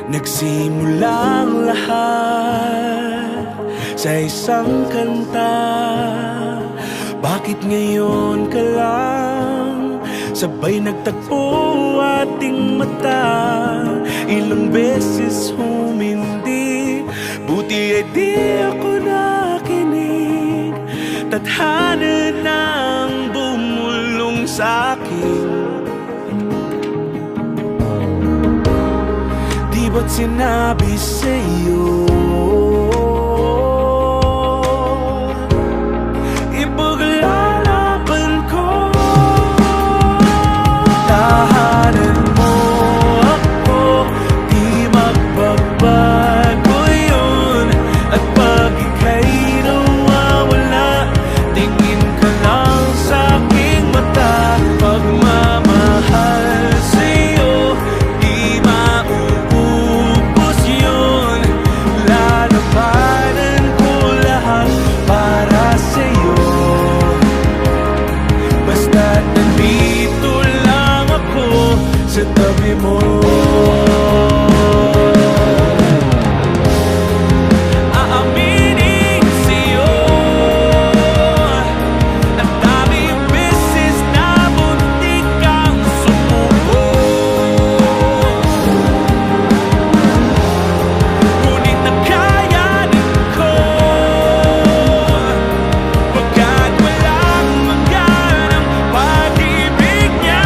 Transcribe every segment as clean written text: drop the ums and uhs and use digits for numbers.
Nagsimula ang lahat sa isang kanta. Bakit ngayon ka lang sabay nagtagpo ating mata? Ilang beses humindi, buti ay di ako nakinig. Tadhana nang bumulong sa'kin. Di ba't sinabi sa'yo ipaglalaban ko? Tahanan mo ako, di magbabago yun. At pag ika'y nawawala, tingin ka lang sa'king mata. Pagmamahal sa'yo, di mauubos yun. Lalabanan ko lahat para sa'yo. Basta't nandito lang ako sa tabi mo. Aaminin sa'yo, ang daming beses na muntik kang sumuko. Ngunit nakayanin ko, pagkat walang maganang pag-ibig niya.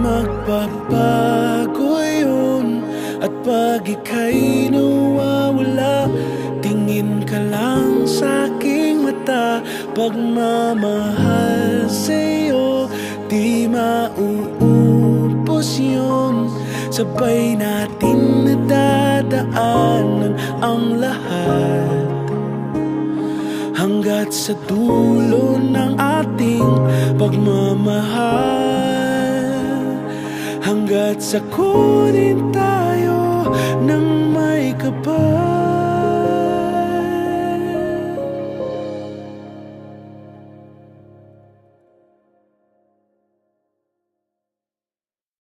Magbabago yun. At pag ika'y nawawala, tingin ka lang sa'king mata. Pagmamahal sa'yo, di mauubos yun. Sabay natin nadadaanan ang lahat, hanggat sa dulo ng ating pagmamahal. Hanggat sa kunin tayo ng may kapal.